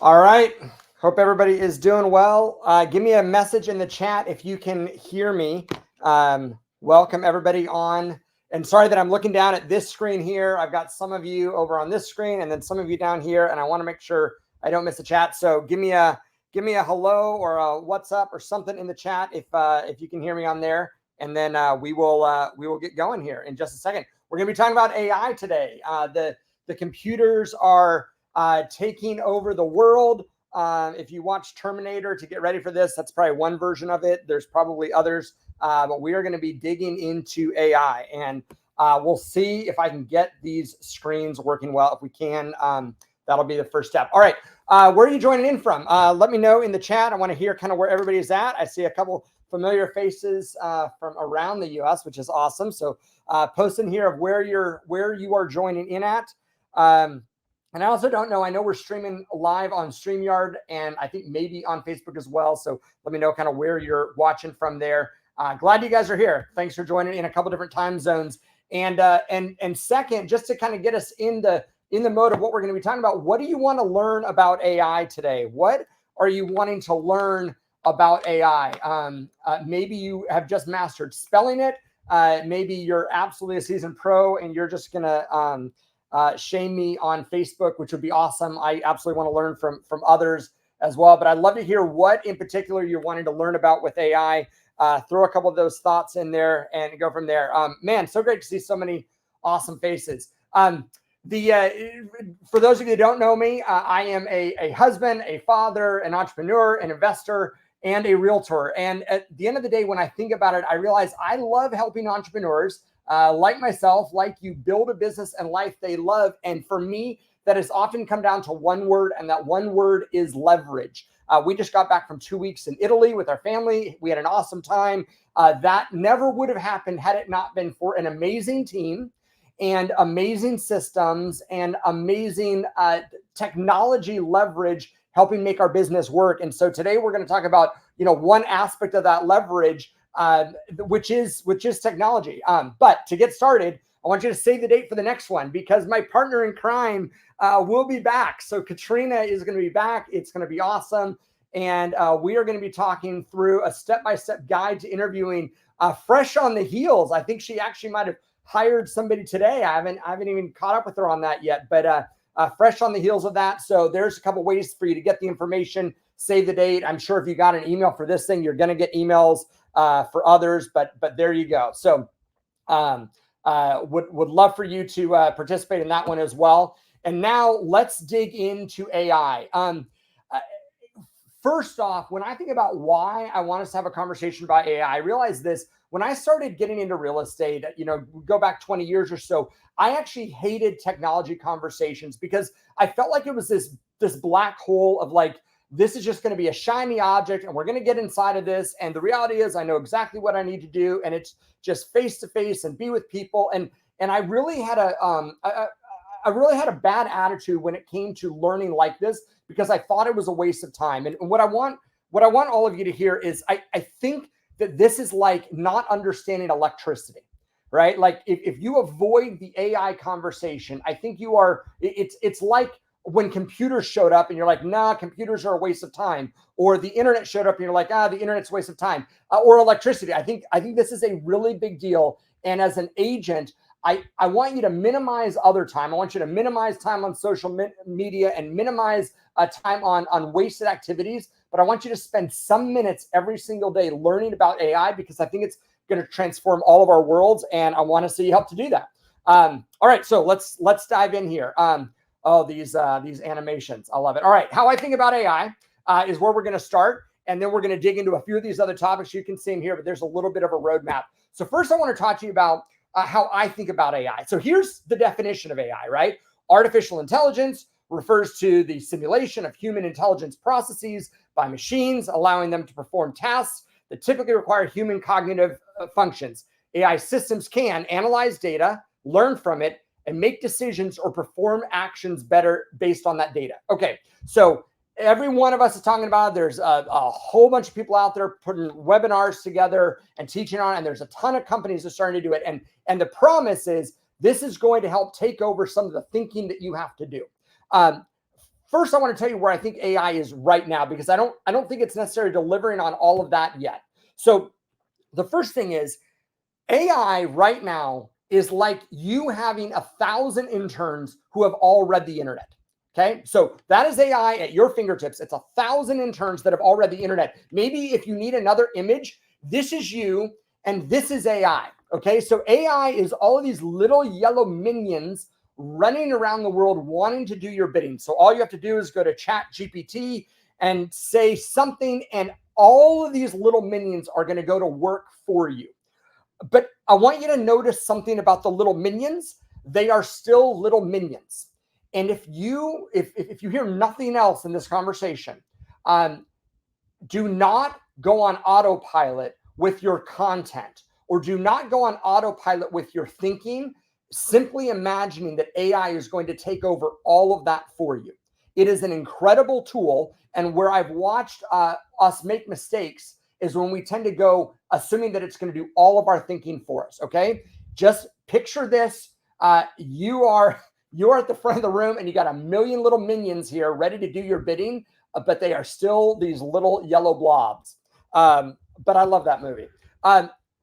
All right. Hope everybody is doing well. Give me a message in the chat if you can hear me. Welcome everybody on. And sorry that I'm looking down at this screen here. I've got some of you over on this screen and then some of you down here, and I want to make sure I don't miss the chat. So give me a hello or a what's up or something in the chat if you can hear me on there, and then we will get going here in just a second. We're going to be talking about AI today. The computers are taking over the world. If you watch Terminator to get ready for this, that's probably one version of it. There's probably others, but we are going to be digging into AI, and we'll see if I can get these screens working well. If we can, that'll be the first step. All right, where are you joining in from? Let me know in the chat. I want to hear kind of where everybody's at. I see a couple familiar faces from around the US, which is awesome. So post in here of where you are joining in at. And I also don't know, I know we're streaming live on StreamYard and I think maybe on Facebook as well. So let me know kind of where you're watching from there. Glad you guys are here. Thanks for joining in a couple different time zones. And second, just to kind of get us in the mode of what we're going to be talking about, what do you want to learn about AI today? What are you wanting to learn about AI? Maybe you have just mastered spelling it. Maybe you're absolutely a seasoned pro and you're just going to shame me on Facebook, which would be awesome. I absolutely want to learn from others as well, but I'd love to hear what in particular you're wanting to learn about with AI. Throw a couple of those thoughts in there and go from there. Man, so great to see so many awesome faces. For those of you that don't know me, I am a husband, a father, an entrepreneur, an investor, and a realtor. And at the end of the day, when I think about it, I realize I love helping entrepreneurs like myself, like you, build a business and life they love. And for me, that has often come down to one word, and that one word is leverage. We just got back from 2 weeks in Italy with our family. We had an awesome time. That never would have happened had it not been for an amazing team and amazing systems and amazing technology leverage helping make our business work. And so today we're going to talk about, one aspect of that leverage, which is technology. But to get started, I want you to save the date for the next one because my partner in crime will be back. So Katrina is going to be back. It's going to be awesome. And we are going to be talking through a step-by-step guide to interviewing fresh on the heels. I think she actually might have hired somebody today. I haven't even caught up with her on that yet, but fresh on the heels of that. So there's a couple ways for you to get the information, save the date. I'm sure if you got an email for this thing, you're going to get emails for others, but there you go. So would love for you to participate in that one as well. And now let's dig into AI. First off, when I think about why I want us to have a conversation about AI, I realized this when I started getting into real estate, go back 20 years or so, I actually hated technology conversations because I felt like it was this black hole of like, this is just going to be a shiny object and we're going to get inside of this. And the reality is I know exactly what I need to do. And it's just face to face and be with people. And I really had I really had a bad attitude when it came to learning like this because I thought it was a waste of time. And what I want all of you to hear is I think that this is like not understanding electricity, right? Like if you avoid the AI conversation, I think it's like when computers showed up and you're like, nah, computers are a waste of time, or the internet showed up and you're like, the internet's a waste of time, or electricity. I think this is a really big deal. And as an agent, I want you to minimize other time. I want you to minimize time on social media and minimize time on wasted activities. But I want you to spend some minutes every single day learning about AI because I think it's going to transform all of our worlds. And I want to see you help to do that. All right, so let's dive in here. These animations. I love it. All right. How I think about AI is where we're going to start. And then we're going to dig into a few of these other topics. You can see them here, but there's a little bit of a roadmap. So first I want to talk to you about how I think about AI. So here's the definition of AI, right? Artificial intelligence refers to the simulation of human intelligence processes by machines, allowing them to perform tasks that typically require human cognitive functions. AI systems can analyze data, learn from it, and make decisions or perform actions better based on that data. Okay, so every one of us is talking about it. There's a whole bunch of people out there putting webinars together and teaching on it, and there's a ton of companies that are starting to do it. And the promise is this is going to help take over some of the thinking that you have to do. first I want to tell you where I think AI is right now, because I don't think it's necessarily delivering on all of that yet. So the first thing is, AI right now is like you having 1,000 interns who have all read the internet. Okay, so that is AI at your fingertips. It's 1,000 interns that have all read the internet. Maybe if you need another image, this is you and this is AI. Okay, so AI is all of these little yellow minions running around the world wanting to do your bidding. So all you have to do is go to ChatGPT and say something, and all of these little minions are going to go to work for you. But I want you to notice something about the little minions. They are still little minions. And if you hear nothing else in this conversation, do not go on autopilot with your content, or do not go on autopilot with your thinking, simply imagining that AI is going to take over all of that for you. It is an incredible tool. And where I've watched us make mistakes is when we tend to go assuming that it's going to do all of our thinking for us. Okay, just picture this: you are at the front of the room, and you got a million little minions here ready to do your bidding, but they are still these little yellow blobs. But I love that movie.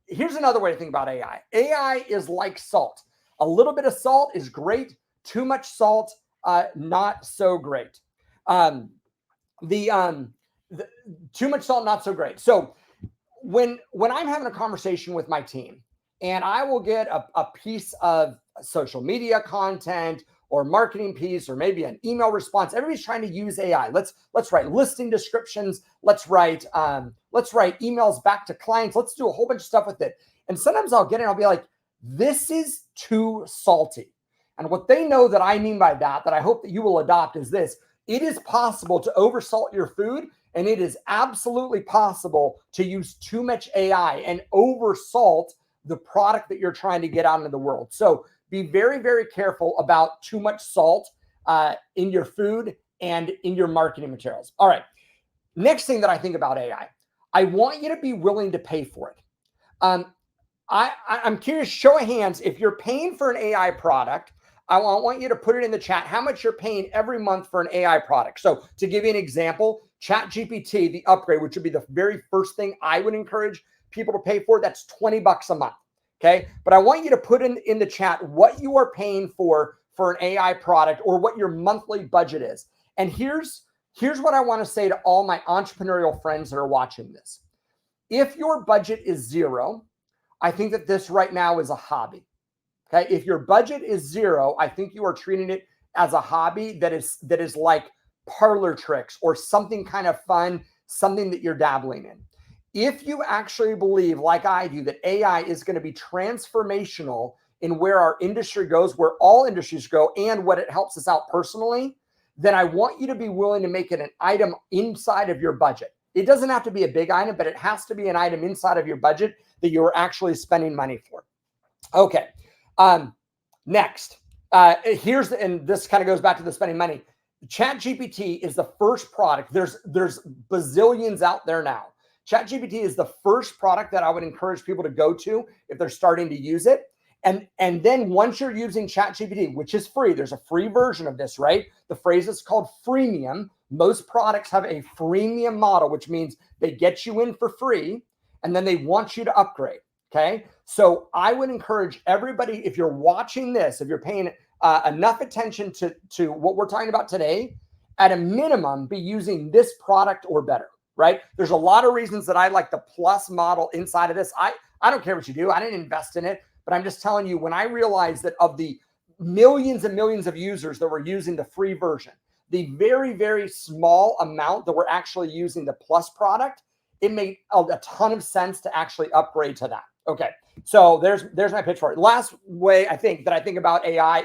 Here's another way to think about AI. AI is like salt. A little bit of salt is great. Too much salt, not so great. Too much salt, not so great. So when I'm having a conversation with my team, and I will get a piece of social media content or marketing piece, or maybe an email response, everybody's trying to use AI. Let's write listing descriptions. Let's write emails back to clients. Let's do a whole bunch of stuff with it. And sometimes I'll get it and I'll be like, this is too salty. And what they know that I mean by that I hope that you will adopt, is this: it is possible to oversalt your food, and it is absolutely possible to use too much AI and oversalt the product that you're trying to get out into the world. So be very, very careful about too much salt in your food and in your marketing materials. All right. Next thing that I think about AI, I want you to be willing to pay for it. I'm curious, show of hands, if you're paying for an AI product. I want you to put it in the chat how much you're paying every month for an AI product. So to give you an example, ChatGPT, the upgrade, which would be the very first thing I would encourage people to pay for, that's $20 a month. Okay. But I want you to put in the chat what you are paying for an AI product, or what your monthly budget is. And here's what I want to say to all my entrepreneurial friends that are watching this. If your budget is zero, I think that this right now is a hobby. Okay. If your budget is zero, I think you are treating it as a hobby that is like parlor tricks or something kind of fun, something that you're dabbling in. If you actually believe, like I do, that AI is going to be transformational in where our industry goes, where all industries go, and what it helps us out personally, then I want you to be willing to make it an item inside of your budget. It doesn't have to be a big item, but it has to be an item inside of your budget that you're actually spending money for. Okay. Next, and this kind of goes back to the spending money. ChatGPT is the first product. There's bazillions out there now. ChatGPT is the first product that I would encourage people to go to if they're starting to use it. And then once you're using ChatGPT, which is free, there's a free version of this, right? The phrase is called freemium. Most products have a freemium model, which means they get you in for free and then they want you to upgrade. Okay. So I would encourage everybody, if you're watching this, if you're paying enough attention to what we're talking about today, at a minimum, be using this product or better, right? There's a lot of reasons that I like the plus model inside of this. I don't care what you do. I didn't invest in it, but I'm just telling you, when I realized that of the millions and millions of users that were using the free version, the very, very small amount that were actually using the plus product, it made a ton of sense to actually upgrade to that. Okay, so there's my pitch for it. Last way I think about AI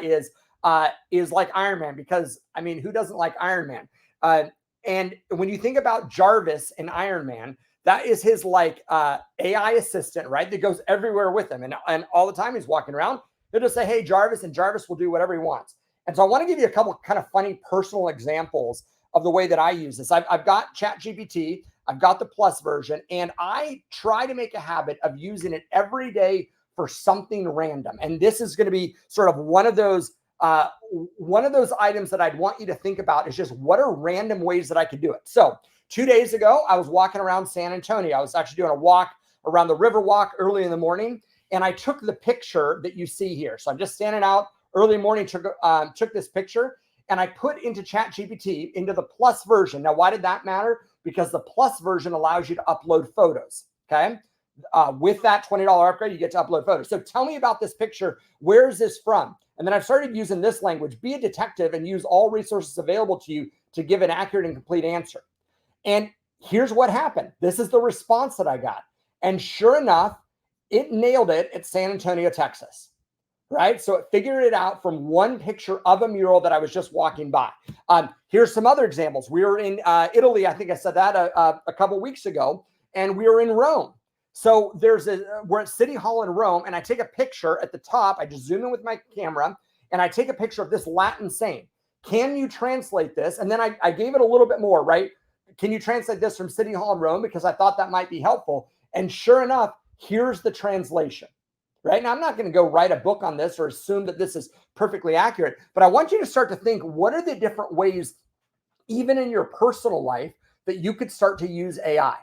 is like Iron Man, because I mean, who doesn't like Iron Man? And when you think about Jarvis and Iron Man, that is his like AI assistant, right? That goes everywhere with him, and all the time he's walking around. He'll just say, "Hey, Jarvis," and Jarvis will do whatever he wants. And so I want to give you a couple kind of funny personal examples of the way that I use this. I've got ChatGPT. I've got the plus version, and I try to make a habit of using it every day for something random. And this is going to be sort of one of those one of those items that I'd want you to think about is just what are random ways that I could do it. So 2 days ago, I was walking around San Antonio. I was actually doing a walk around the river walk early in the morning, and I took the picture that you see here. So I'm just standing out early morning, took this picture, and I put into ChatGPT into the plus version. Now, why did that matter? Because the plus version allows you to upload photos, okay? With that $20 upgrade, you get to upload photos. So tell me about this picture. Where is this from? And then I've started using this language. Be a detective and use all resources available to you to give an accurate and complete answer. And here's what happened. This is the response that I got. And sure enough, it nailed it at San Antonio, Texas, right? So it figured it out from one picture of a mural that I was just walking by. Here's some other examples. We were in Italy. I think I said that a couple weeks ago, and we were in Rome. So we're at City Hall in Rome, and I take a picture at the top. I just zoom in with my camera, and I take a picture of this Latin saying. Can you translate this? And then I gave it a little bit more, right? Can you translate this from City Hall in Rome? Because I thought that might be helpful. And sure enough, here's the translation, right? Now, I'm not going to go write a book on this or assume that this is perfectly accurate, but I want you to start to think, what are the different ways, even in your personal life, that you could start to use AI,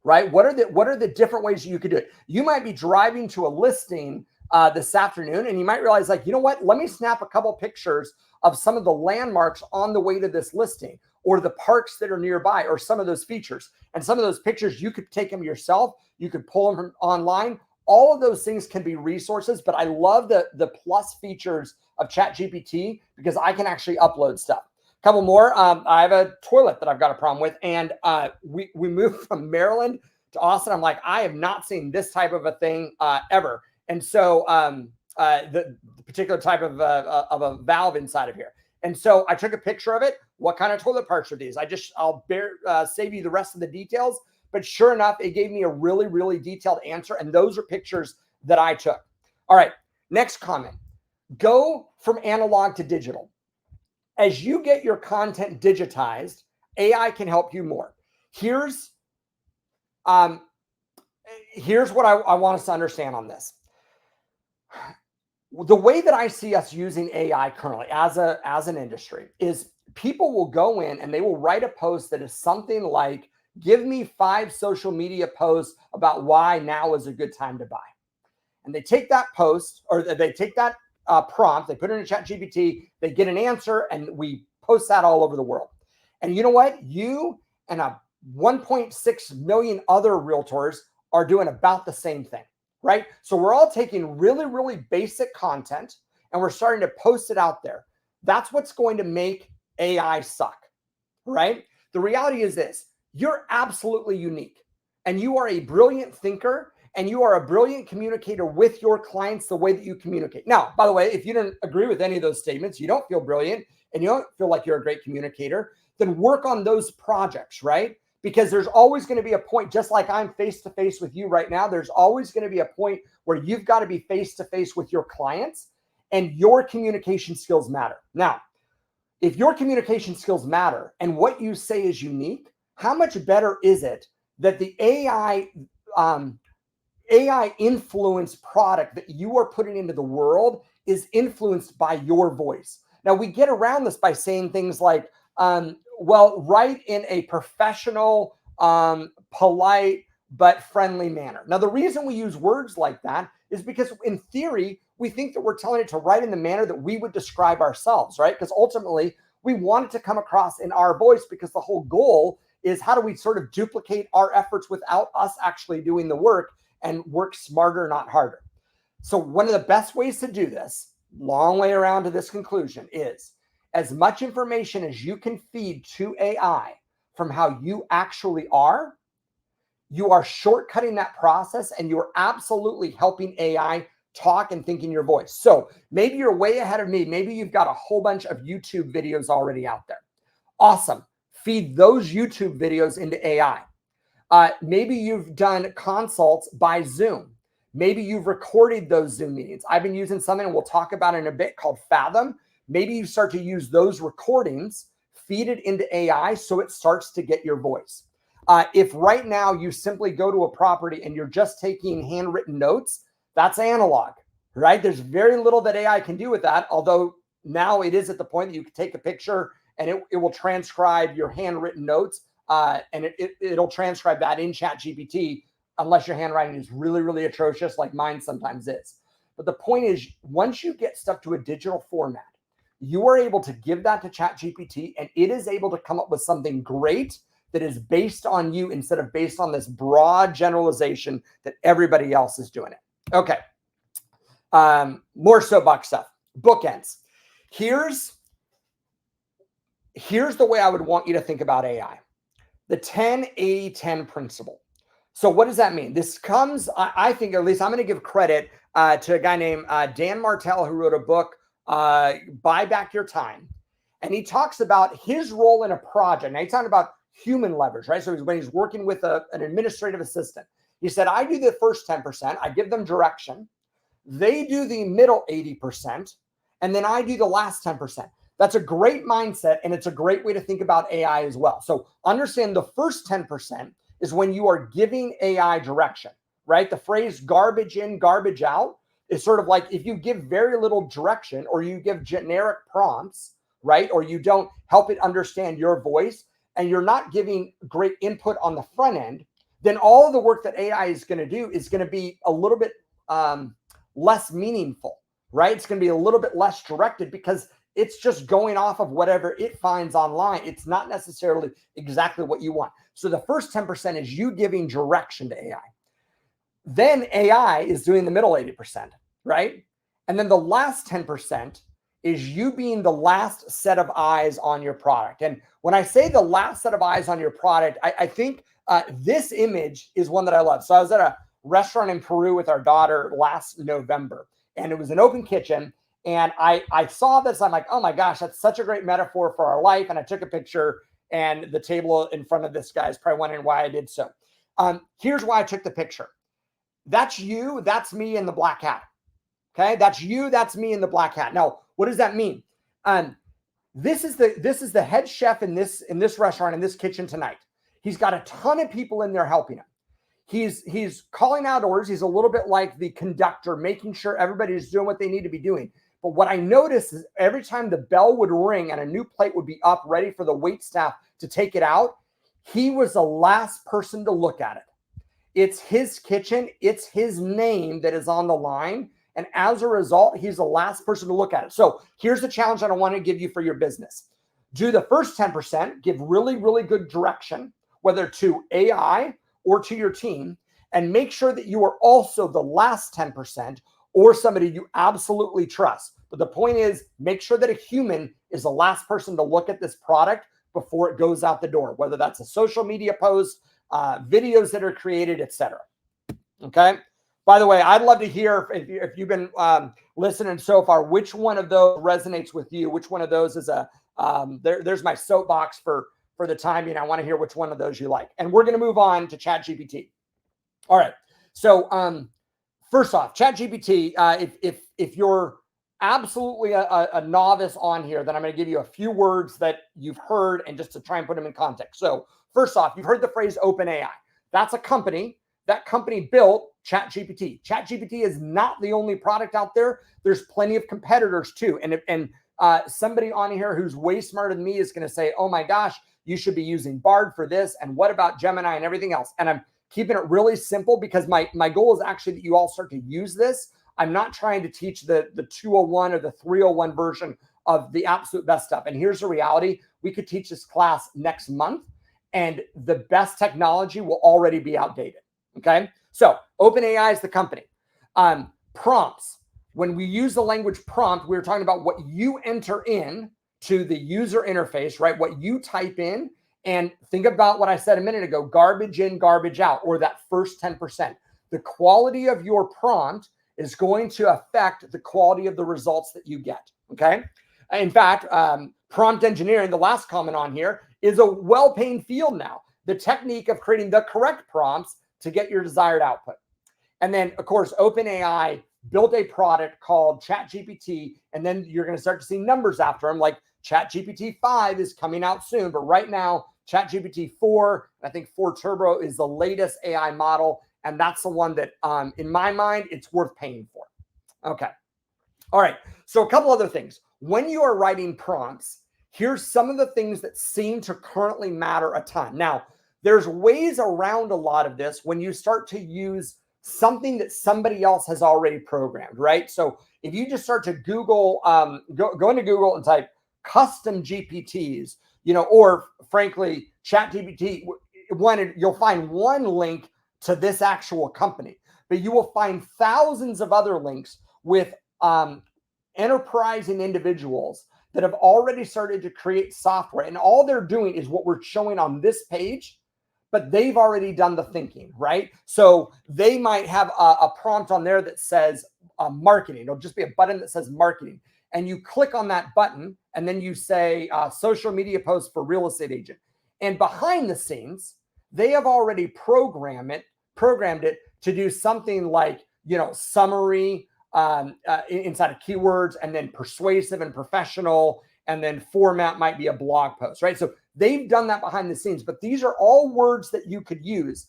right? What are the different ways you could do it? You might be driving to a listing this afternoon, and you might realize, like, you know what? Let me snap a couple pictures of some of the landmarks on the way to this listing, or the parks that are nearby, or some of those features. And some of those pictures, you could take them yourself. You could pull them from online. All of those things can be resources, but I love the plus features of ChatGPT because I can actually upload stuff. A couple more. I have a toilet that I've got a problem with, and we moved from Maryland to Austin. I'm like, I have not seen this type of a thing ever. And so the particular type of a valve inside of here. And so I took a picture of it. What kind of toilet parts are these? I'll save you the rest of the details. But sure enough, it gave me a really, really detailed answer. And those are pictures that I took. All right, next comment. Go from analog to digital. As you get your content digitized, AI can help you more. Here's what I want us to understand on this. The way that I see us using AI currently as an industry is people will go in and they will write a post that is something like, give me 5 social media posts about why now is a good time to buy. And they take that post, or they take that prompt, they put it in ChatGPT, they get an answer, and we post that all over the world. And you know what? You and 1.6 million other realtors are doing about the same thing, right? So we're all taking really, really basic content and we're starting to post it out there. That's what's going to make AI suck, right? The reality is this: you're absolutely unique, and you are a brilliant thinker, and you are a brilliant communicator with your clients the way that you communicate. Now, by the way, if you don't agree with any of those statements, you don't feel brilliant, and you don't feel like you're a great communicator, then work on those projects, right? Because there's always going to be a point, just like I'm face-to-face with you right now, there's always going to be a point where you've got to be face-to-face with your clients, and your communication skills matter. Now, if your communication skills matter and what you say is unique, how much better is it that the AI influenced product that you are putting into the world is influenced by your voice? Now, we get around this by saying things like, well, write in a professional, polite, but friendly manner. Now, the reason we use words like that is because in theory, we think that we're telling it to write in the manner that we would describe ourselves, right? Because ultimately, we want it to come across in our voice, because the whole goal is how do we sort of duplicate our efforts without us actually doing the work, and work smarter, not harder. So one of the best ways to do this, long way around to this conclusion, is as much information as you can feed to AI from how you actually are, you are shortcutting that process, and you're absolutely helping AI talk and think in your voice. So maybe you're way ahead of me. Maybe you've got a whole bunch of YouTube videos already out there. Awesome. Feed those YouTube videos into AI. Maybe you've done consults by Zoom. Maybe you've recorded those Zoom meetings. I've been using something, and we'll talk about in a bit, called Fathom. Maybe you start to use those recordings, feed it into AI so it starts to get your voice. If right now you simply go to a property and you're just taking handwritten notes, that's analog, right? There's very little that AI can do with that, although now it is at the point that you can take a picture and it will transcribe your handwritten notes, and it'll transcribe that in ChatGPT, unless your handwriting is really, really atrocious, like mine sometimes is. But the point is, once you get stuff to a digital format, you are able to give that to ChatGPT, and it is able to come up with something great that is based on you instead of based on this broad generalization that everybody else is doing it. Okay. More soapbox stuff. Bookends. Here's the way I would want you to think about AI. The 10-80-10 principle. So what does that mean? This comes, I think, at least I'm going to give credit to a guy named Dan Martell, who wrote a book, Buy Back Your Time. And he talks about his role in a project. Now he's talking about human leverage, right? So when he's working with an administrative assistant, he said, I do the first 10%. I give them direction. They do the middle 80%. And then I do the last 10%. That's a great mindset. And it's a great way to think about AI as well. So understand the first 10% is when you are giving AI direction, right? The phrase garbage in, garbage out is sort of like if you give very little direction or you give generic prompts, right? Or you don't help it understand your voice and you're not giving great input on the front end, then all of the work that AI is going to do is going to be a little bit less meaningful, right? It's going to be a little bit less directed because it's just going off of whatever it finds online. It's not necessarily exactly what you want. So the first 10% is you giving direction to AI. Then AI is doing the middle 80%, right? And then the last 10% is you being the last set of eyes on your product. And when I say the last set of eyes on your product, I think this image is one that I love. So I was at a restaurant in Peru with our daughter last November, and it was an open kitchen. And I saw this, I'm like, oh my gosh, that's such a great metaphor for our life. And I took a picture, and the table in front of this guy is probably wondering why I did so. Here's why I took the picture. That's you, that's me in the black hat. Okay, that's you, that's me in the black hat. Now, what does that mean? This is the head chef in this restaurant, in this kitchen tonight. He's got a ton of people in there helping him. He's calling out orders. He's a little bit like the conductor, making sure everybody's doing what they need to be doing. But what I noticed is every time the bell would ring and a new plate would be up ready for the wait staff to take it out, he was the last person to look at it. It's his kitchen. It's his name that is on the line. And as a result, he's the last person to look at it. So here's the challenge that I want to give you for your business. Do the first 10%, give really, really good direction, whether to AI or to your team, and make sure that you are also the last 10% or somebody you absolutely trust. But the point is, make sure that a human is the last person to look at this product before it goes out the door, whether that's a social media post, videos that are created, etc. Okay. By the way, I'd love to hear if you've been listening so far, which one of those resonates with you? Which one of those is there's my soapbox for the time being. I want to hear which one of those you like. And we're going to move on to ChatGPT. All right. So first off, ChatGPT, if you're absolutely a novice on here, then I'm going to give you a few words that you've heard and just to try and put them in context. So first off, you've heard the phrase OpenAI. That's a company. That company built ChatGPT. ChatGPT is not the only product out there. There's plenty of competitors too. And somebody on here who's way smarter than me is going to say, oh my gosh, you should be using Bard for this. And what about Gemini and everything else? And I'm keeping it really simple because my goal is actually that you all start to use this. I'm not trying to teach the 201 or the 301 version of the absolute best stuff. And here's the reality. We could teach this class next month and the best technology will already be outdated. Okay. So OpenAI is the company. Prompts. When we use the language prompt, we're talking about what you enter in to the user interface, right? What you type in, and think about what I said a minute ago, garbage in, garbage out, or that first 10%. The quality of your prompt is going to affect the quality of the results that you get. Okay. In fact, prompt engineering, the last comment on here, is a well-paying field now. The technique of creating the correct prompts to get your desired output. And then, of course, OpenAI built a product called ChatGPT, and then you're going to start to see numbers after them, like ChatGPT 5 is coming out soon. But right now, ChatGPT 4, I think 4 Turbo is the latest AI model, and that's the one that, in my mind, it's worth paying for. Okay. All right. So a couple other things. when you are writing prompts, here's some of the things that seem to currently matter a ton. Now, there's ways around a lot of this when you start to use something that somebody else has already programmed, right? So if you just start to Google, go into Google and type custom GPTs, or frankly, ChatGPT, you'll find one link to this actual company, but you will find thousands of other links with enterprising individuals that have already started to create software. And all they're doing is what we're showing on this page, but they've already done the thinking, right? So they might have a prompt on there that says marketing. It'll just be a button that says marketing. And you click on that button and then you say social media post for real estate agent. And behind the scenes, they have already programmed it to do something like, summary inside of keywords, and then persuasive and professional, and then format might be a blog post, right? So they've done that behind the scenes, but these are all words that you could use.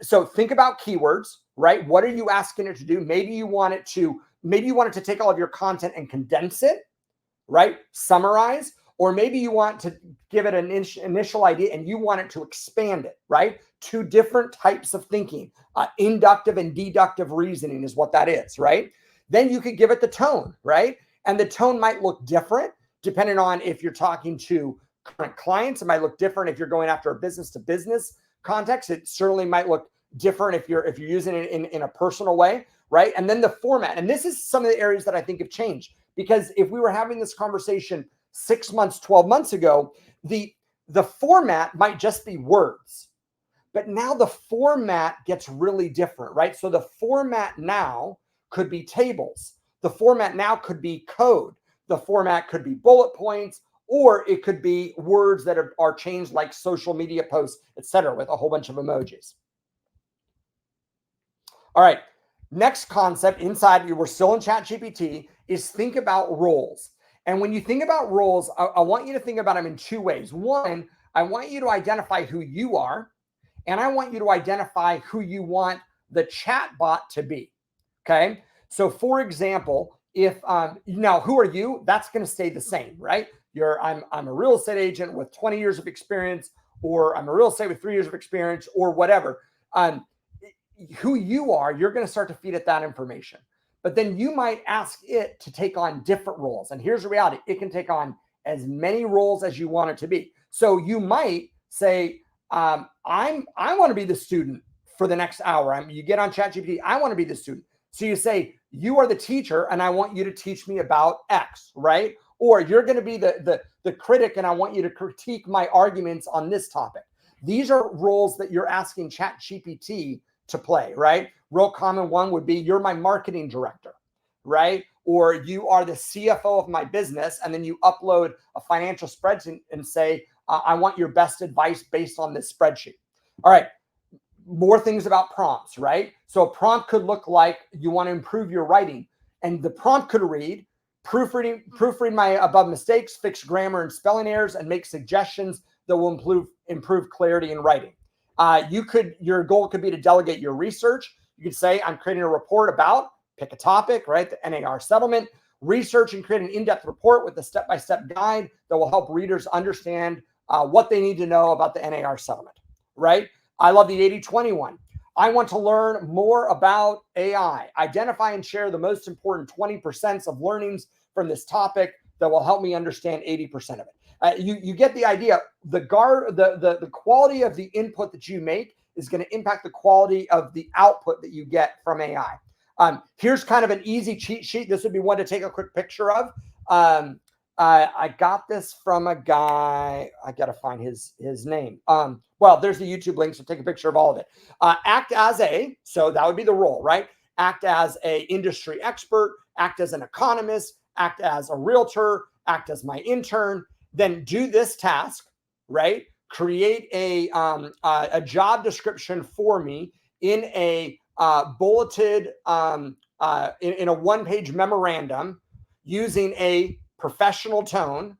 So think about keywords, right? What are you asking it to do? Maybe you want it to take all of your content and condense it, right? Summarize, or maybe you want to give it an initial idea and you want it to expand it, right? Two different types of thinking, inductive and deductive reasoning is what that is, right? Then you could give it the tone, right? And the tone might look different depending on if you're talking to current clients. It might look different if you're going after a business to business context. It certainly might look different if you're using it in a personal way, right? And then the format. And this is some of the areas that I think have changed, because if we were having this conversation 6 months, 12 months ago, the format might just be words. But now the format gets really different, right? So the format now could be tables. The format now could be code. The format could be bullet points, or it could be words that are changed, like social media posts, etc., with a whole bunch of emojis. All right, next concept inside, we're still in ChatGPT, is think about roles. And when you think about roles, I want you to think about them in two ways. One, I want you to identify who you are, and I want you to identify who you want the chatbot to be. Okay. So for example, if now who are you? That's going to stay the same, right? I'm a real estate agent with 20 years of experience, or I'm a real estate with 3 years of experience, or whatever. Who you are, you're going to start to feed it that information. But then you might ask it to take on different roles. And here's the reality: it can take on as many roles as you want it to be. So you might say, I want to be the student for the next hour. You get on ChatGPT, I want to be the student. So you say, you are the teacher and I want you to teach me about X, right? Or you're going to be the critic and I want you to critique my arguments on this topic. These are roles that you're asking ChatGPT to play, right? Real common one would be, you're my marketing director, right? Or you are the CFO of my business, and then you upload a financial spreadsheet and say, I want your best advice based on this spreadsheet. All right, more things about prompts, right? So a prompt could look like you want to improve your writing, and the prompt could read, proofread my above mistakes, fix grammar and spelling errors, and make suggestions that will improve clarity in writing. Your goal could be to delegate your research. You could say, I'm creating a report about, pick a topic, right? The NAR settlement. Research and create an in-depth report with a step-by-step guide that will help readers understand what they need to know about the NAR settlement, right? I love the 80-20 one. I want to learn more about AI. Identify and share the most important 20% of learnings from this topic that will help me understand 80% of it. You get the idea. The quality of the input that you make is going to impact the quality of the output that you get from AI. Here's kind of an easy cheat sheet. This would be one to take a quick picture of. I got this from a guy. I got to find his name. Well, there's the YouTube link, so take a picture of all of it. So that would be the role, right? Act as a industry expert, act as an economist, act as a realtor, act as my intern, then do this task, right? Create a job description for me in a bulleted, in a one-page memorandum using a professional tone.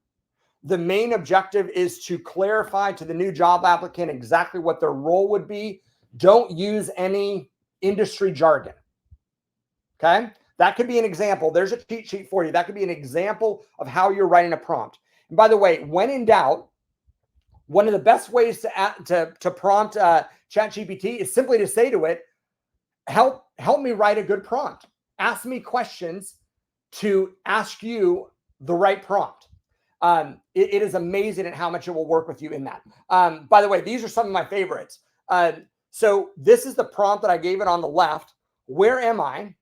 The main objective is to clarify to the new job applicant exactly what their role would be. Don't use any industry jargon. Okay. That could be an example. There's a cheat sheet for you. That could be an example of how you're writing a prompt. And by the way, when in doubt, one of the best ways to prompt ChatGPT is simply to say to it, help me write a good prompt. Ask me questions to ask you the right prompt. It is amazing at how much it will work with you in that. By the way, these are some of my favorites. So this is the prompt that I gave it on the left. Where am I?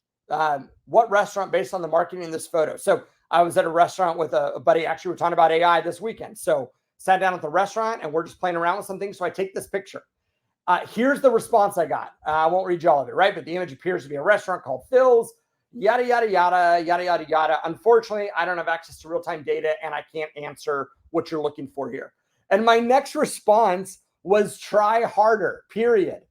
What restaurant based on the marketing in this photo? So I was at a restaurant with a buddy. Actually, we're talking about AI this weekend. So sat down at the restaurant and we're just playing around with some things. So I take this picture. Here's the response I got. I won't read you all of it, right? But the image appears to be a restaurant called Phil's, yada, yada, yada, yada, yada, yada. Unfortunately, I don't have access to real-time data and I can't answer what you're looking for here. And my next response was try harder, period.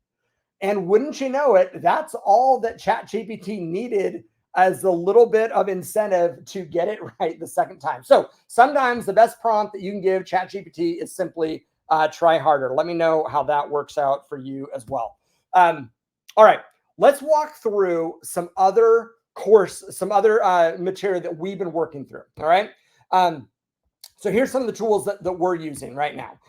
And wouldn't you know it, that's all that ChatGPT needed as a little bit of incentive to get it right the second time. So sometimes the best prompt that you can give ChatGPT is simply try harder. Let me know how that works out for you as well. All right, let's walk through some other material that we've been working through. All right. So here's some of the tools that we're using right now.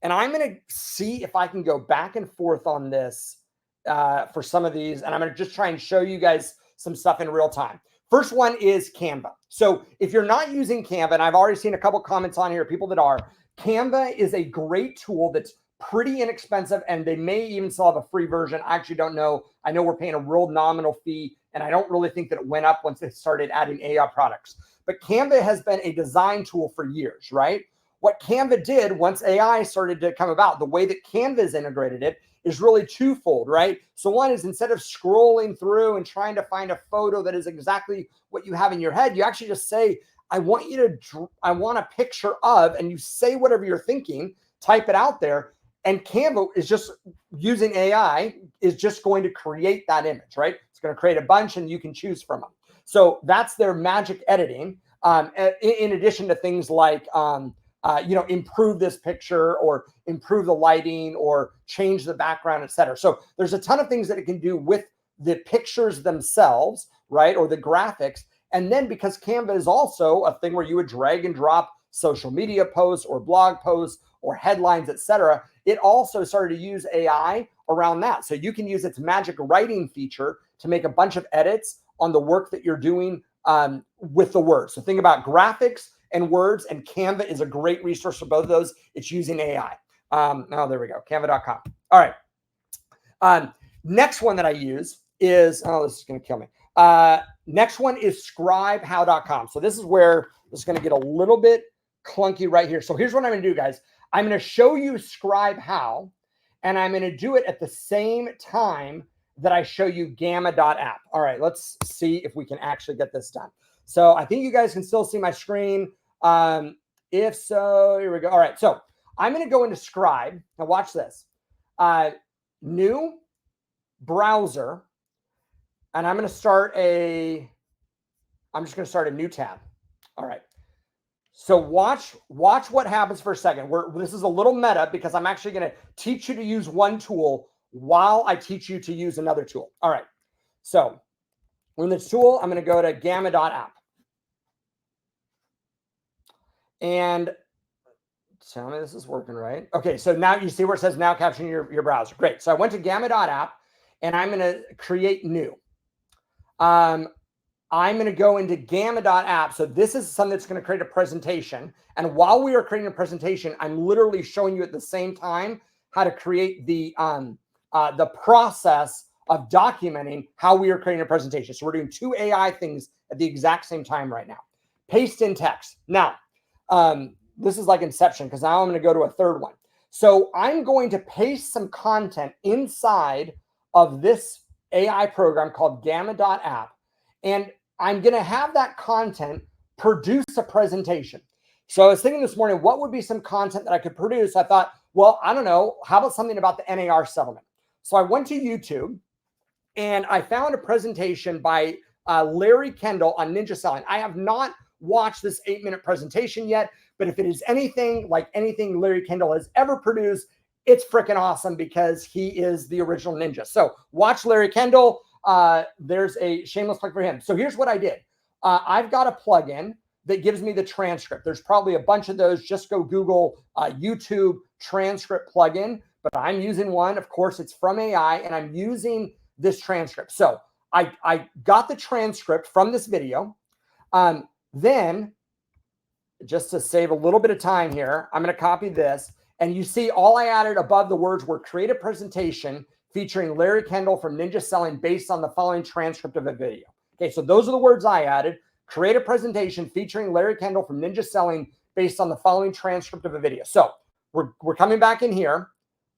And I'm going to see if I can go back and forth on this for some of these. And I'm going to just try and show you guys some stuff in real time. First one is Canva. So if you're not using Canva, and I've already seen a couple comments on here, people that are, Canva is a great tool that's pretty inexpensive, and they may even still have a free version. I actually don't know. I know we're paying a real nominal fee, and I don't really think that it went up once they started adding AI products. But Canva has been a design tool for years, right? What Canva did once AI started to come about, the way that Canva's integrated it is really twofold, right? So one is, instead of scrolling through and trying to find a photo that is exactly what you have in your head, you actually just say, I want a picture of, and you say whatever you're thinking, type it out there. And Canva is just using AI, is just going to create that image, right? It's going to create a bunch and you can choose from them. So that's their magic editing. In addition to things like, improve this picture or improve the lighting or change the background, etc. So there's a ton of things that it can do with the pictures themselves, right? Or the graphics. And then because Canva is also a thing where you would drag and drop social media posts or blog posts or headlines, etc., it also started to use AI around that. So you can use its magic writing feature to make a bunch of edits on the work that you're doing with the words. So think about graphics and words, and Canva is a great resource for both of those. It's using AI. There we go, canva.com. All right. Next one that I use is, this is going to kill me. Next one is scribehow.com. So this is where this is going to get a little bit clunky right here. So here's what I'm going to do, guys. I'm going to show you Scribe How, and I'm going to do it at the same time that I show you gamma.app. All right, let's see if we can actually get this done. So I think you guys can still see my screen. If so, here we go. All right, so I'm going to go into Scribe. Now watch this. New browser, and I'm going to start I'm just going to start a new tab. All right. So watch what happens for a second. This is a little meta because I'm actually going to teach you to use one tool while I teach you to use another tool. All right. So we're in this tool. I'm going to go to gamma.app. And tell me this is working right. Okay, so now you see where it says now capturing your browser. Great. So I went to gamma.app and I'm going to create new. I'm going to go into gamma.app. So this is something that's going to create a presentation. And while we are creating a presentation, I'm literally showing you at the same time how to create the process of documenting how we are creating a presentation. So we're doing two AI things at the exact same time right now. Paste in text. Now, this is like Inception because now I'm going to go to a third one. So I'm going to paste some content inside of this AI program called gamma.app. And I'm going to have that content produce a presentation. So I was thinking this morning, what would be some content that I could produce? I thought, well, I don't know. How about something about the NAR settlement? So I went to YouTube and I found a presentation by Larry Kendall on ninja selling. I have not watched this 8-minute presentation yet, but if it is anything like anything Larry Kendall has ever produced, it's freaking awesome because he is the original ninja. So watch Larry Kendall. there's a shameless plug for him. So here's what I did. I've got a plugin that gives me the transcript. There's probably a bunch of those. Just go Google YouTube transcript plugin, but I'm using one. Of course, it's from AI, and I'm using this transcript. So I got the transcript from this video. Then, just to save a little bit of time here, I'm going to copy this. And you see all I added above the words were create a presentation featuring Larry Kendall from Ninja Selling based on the following transcript of a video. Okay, so those are the words I added. Create a presentation featuring Larry Kendall from Ninja Selling based on the following transcript of a video. So we're coming back in here.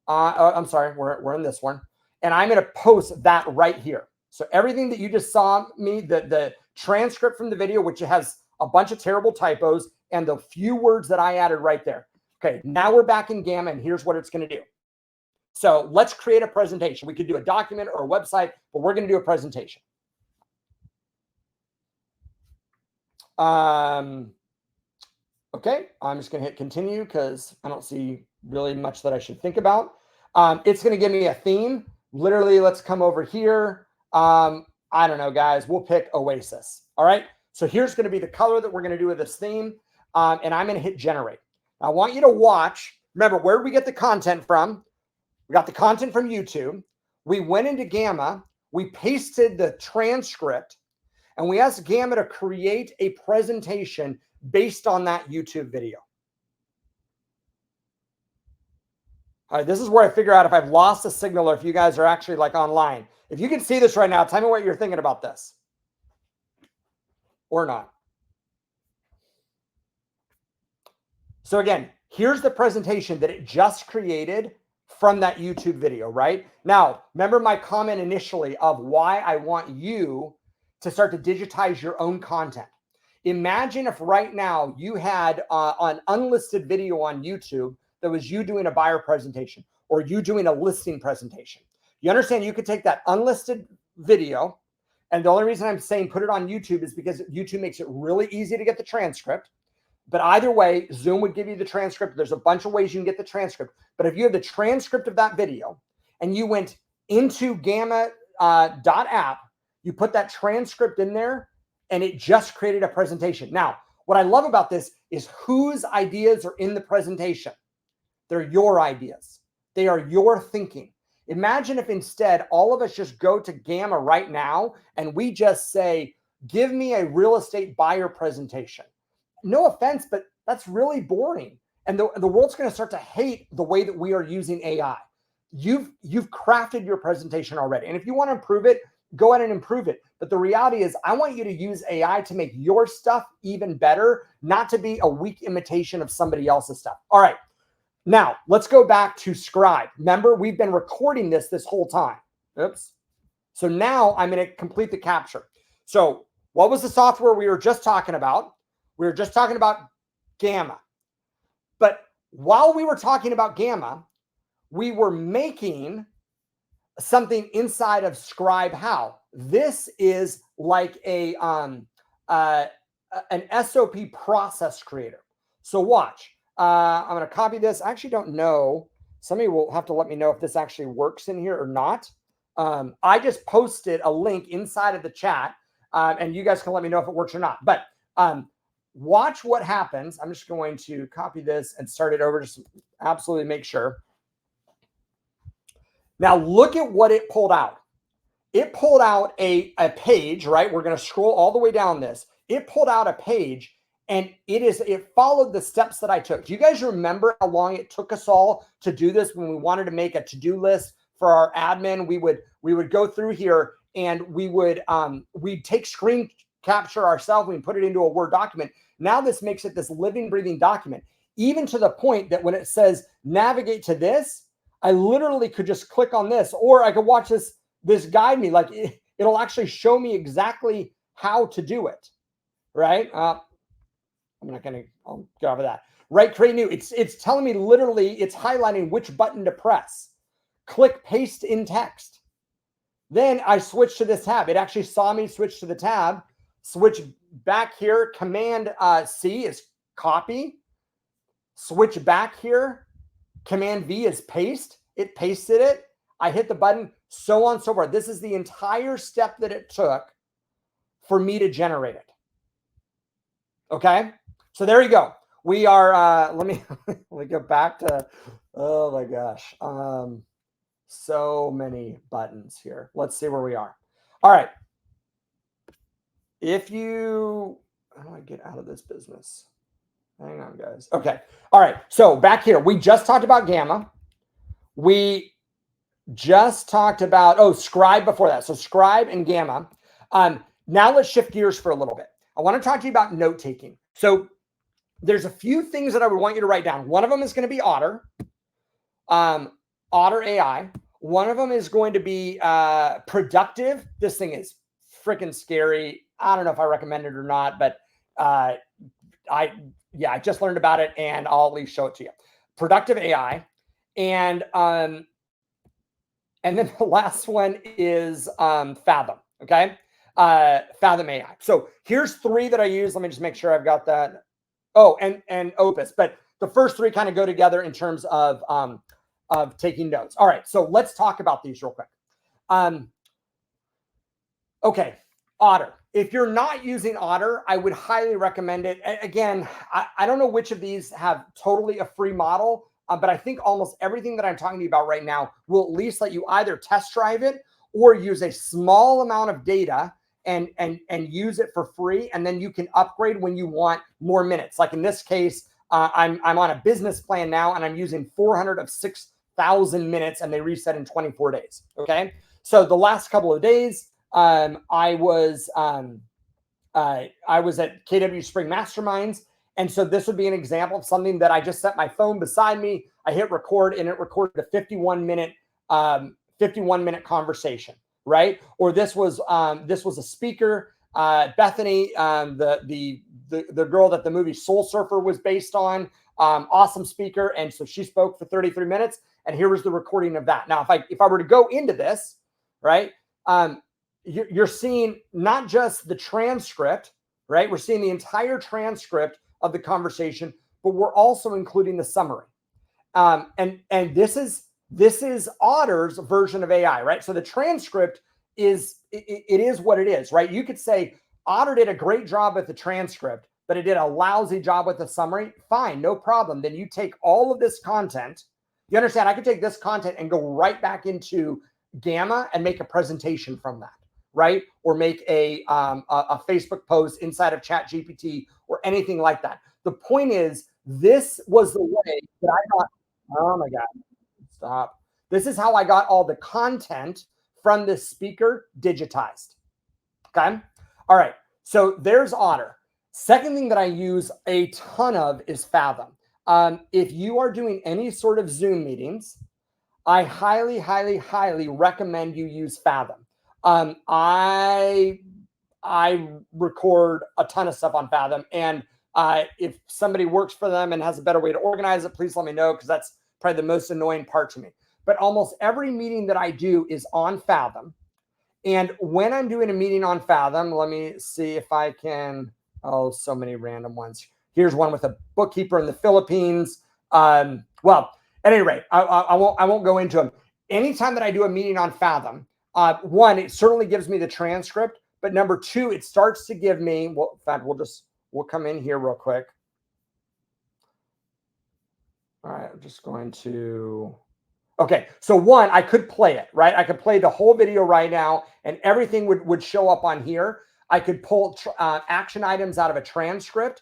I'm sorry, we're in this one. And I'm going to post that right here. So everything that you just saw me, the transcript from the video, which has a bunch of terrible typos, and the few words that I added right there. Okay, now we're back in Gamma, and here's what it's going to do. So let's create a presentation. We could do a document or a website, but we're going to do a presentation. Okay, I'm just going to hit continue because I don't see really much that I should think about. It's going to give me a theme. Literally, let's come over here. I don't know, guys. We'll pick Oasis. All right. So here's going to be the color that we're going to do with this theme. And I'm going to hit generate. I want you to watch. Remember, where did we get the content from? We got the content from YouTube. We went into Gamma. We pasted the transcript. And we asked Gamma to create a presentation based on that YouTube video. All right, this is where I figure out if I've lost a signal or if you guys are actually like online. If you can see this right now, tell me what you're thinking about this. Or not. So again, here's the presentation that it just created from that YouTube video, right? Now, remember my comment initially of why I want you to start to digitize your own content. Imagine if right now you had an unlisted video on YouTube that was you doing a buyer presentation or you doing a listing presentation. You understand you could take that unlisted video, and the only reason I'm saying put it on YouTube is because YouTube makes it really easy to get the transcript. But either way, Zoom would give you the transcript. There's a bunch of ways you can get the transcript. But if you have the transcript of that video and you went into gamma.app, you put that transcript in there and it just created a presentation. Now, what I love about this is whose ideas are in the presentation. They're your ideas. They are your thinking. Imagine if instead all of us just go to Gamma right now and we just say, give me a real estate buyer presentation. No offense, but that's really boring. And the world's going to start to hate the way that we are using AI. You've crafted your presentation already. And if you want to improve it, go ahead and improve it. But the reality is I want you to use AI to make your stuff even better, not to be a weak imitation of somebody else's stuff. All right. Now, let's go back to Scribe. Remember, we've been recording this whole time. Oops. So now I'm going to complete the capture. So what was the software we were just talking about? We were just talking about Gamma. But while we were talking about Gamma, we were making something inside of Scribe. How? This is like an SOP process creator. So watch. I'm going to copy this. I actually don't know. Somebody will have to let me know if this actually works in here or not. I just posted a link inside of the chat, and you guys can let me know if it works or not. But watch what happens. I'm just going to copy this and start it over just to absolutely make sure. Now look at what it pulled out. It pulled out a page, right? We're going to scroll all the way down this. It pulled out a page, and it followed the steps that I took. Do you guys remember how long it took us all to do this when we wanted to make a to-do list for our admin? We would go through here and we'd take screen capture ourselves. We put it into a Word document. Now this makes it this living, breathing document, even to the point that when it says navigate to this, I literally could just click on this, or I could watch this guide me. Like it'll actually show me exactly how to do it, right? I'll go over that. Right, create new. It's telling me literally, it's highlighting which button to press. Click paste in text. Then I switch to this tab. It actually saw me switch to the tab. Switch back here. Command C is copy. Switch back here. Command V is paste. It pasted it. I hit the button, so on and so forth. This is the entire step that it took for me to generate it. Okay, so there you go. We are, let me go back to, oh my gosh. So many buttons here. Let's see where we are. All right. If you, how do I get out of this business? Hang on, guys. Okay. All right. So back here, we just talked about Gamma. We just talked about, Scribe before that. So Scribe and Gamma. Now let's shift gears for a little bit. I want to talk to you about note taking. So there's a few things that I would want you to write down. One of them is going to be Otter, Otter AI. One of them is going to be Productive. This thing is freaking scary. I don't know if I recommend it or not, but I just learned about it and I'll at least show it to you. Productive AI. And then the last one is Fathom. Okay. Fathom AI. So here's 3 that I use. Let me just make sure I've got that. Oh, and Opus, but the first 3 kind of go together in terms of taking notes. All right, so let's talk about these real quick. Okay, Otter. If you're not using Otter, I would highly recommend it. Again, I don't know which of these have totally a free model, but I think almost everything that I'm talking to you about right now will at least let you either test drive it or use a small amount of data and use it for free, and then you can upgrade when you want more minutes. Like in this case, I'm on a business plan now, and I'm using 400 of 6,000 minutes, and they reset in 24 days. Okay, so the last couple of days, I was at KW Spring Masterminds, and so this would be an example of something that I just set my phone beside me. I hit record, and it recorded a 51-minute conversation. Right? Or this was a speaker, Bethany, the girl that the movie Soul Surfer was based on, awesome speaker, and so she spoke for 33 minutes, and here was the recording of that. Now, if I were to go into this, right, you're seeing not just the transcript, right? We're seeing the entire transcript of the conversation, but we're also including the summary, and this is Otter's version of AI, right? So the transcript is what it is, right? You could say Otter did a great job with the transcript, but it did a lousy job with the summary. Fine, no problem. Then you take all of this content. You understand? I could take this content and go right back into Gamma and make a presentation from that, right? Or make a Facebook post inside of ChatGPT or anything like that. The point is, this was the way that I got. Oh my God. Stop. This is how I got all the content from this speaker digitized. Okay. All right. So there's Otter. Second thing that I use a ton of is Fathom. If you are doing any sort of Zoom meetings, I highly, highly, highly recommend you use Fathom. I record a ton of stuff on Fathom, and if somebody works for them and has a better way to organize it, please let me know, because that's probably the most annoying part to me. But almost every meeting that I do is on Fathom. And when I'm doing a meeting on Fathom, let me see if I can, so many random ones. Here's one with a bookkeeper in the Philippines. Well, at any rate, I won't go into them. Anytime that I do a meeting on Fathom, one, it certainly gives me the transcript, but number 2, it starts to give me, well, in fact, we'll come in here real quick. All right, I'm just going to, okay. So one, I could play it, right? I could play the whole video right now and everything would show up on here. I could pull action items out of a transcript.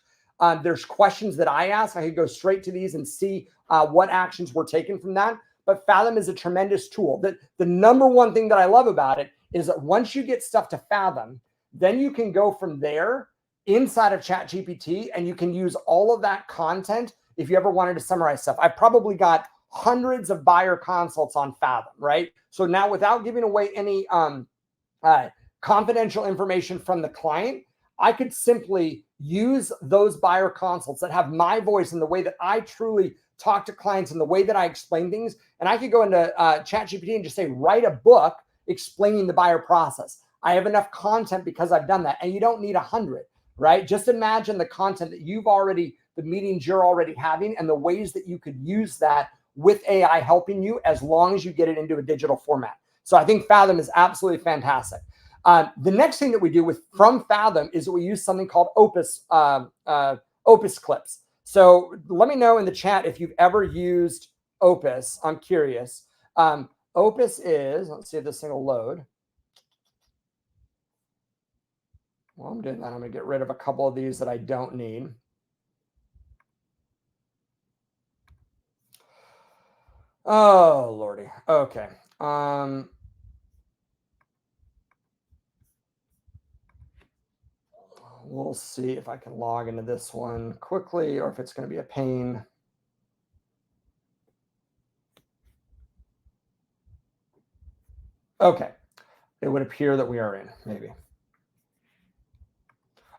There's questions that I ask. I could go straight to these and see what actions were taken from that. But Fathom is a tremendous tool. The number one thing that I love about it is that once you get stuff to Fathom, then you can go from there inside of ChatGPT, and you can use all of that content if you ever wanted to summarize stuff. I've probably got hundreds of buyer consults on Fathom, right? So now, without giving away any confidential information from the client, I could simply use those buyer consults that have my voice and the way that I truly talk to clients and the way that I explain things. And I could go into ChatGPT and just say, write a book explaining the buyer process. I have enough content because I've done that. And you don't need 100, right? Just imagine the content that the meetings you're already having, and the ways that you could use that with AI helping you, as long as you get it into a digital format. So I think Fathom is absolutely fantastic. The next thing that we do from Fathom is that we use something called Opus, Opus clips. So let me know in the chat if you've ever used Opus. I'm curious. Opus is, let's see if this thing will load. Well, I'm doing that. I'm going to get rid of a couple of these that I don't need. Oh, Lordy. Okay. We'll see if I can log into this one quickly or if it's going to be a pain. Okay. It would appear that we are in, maybe.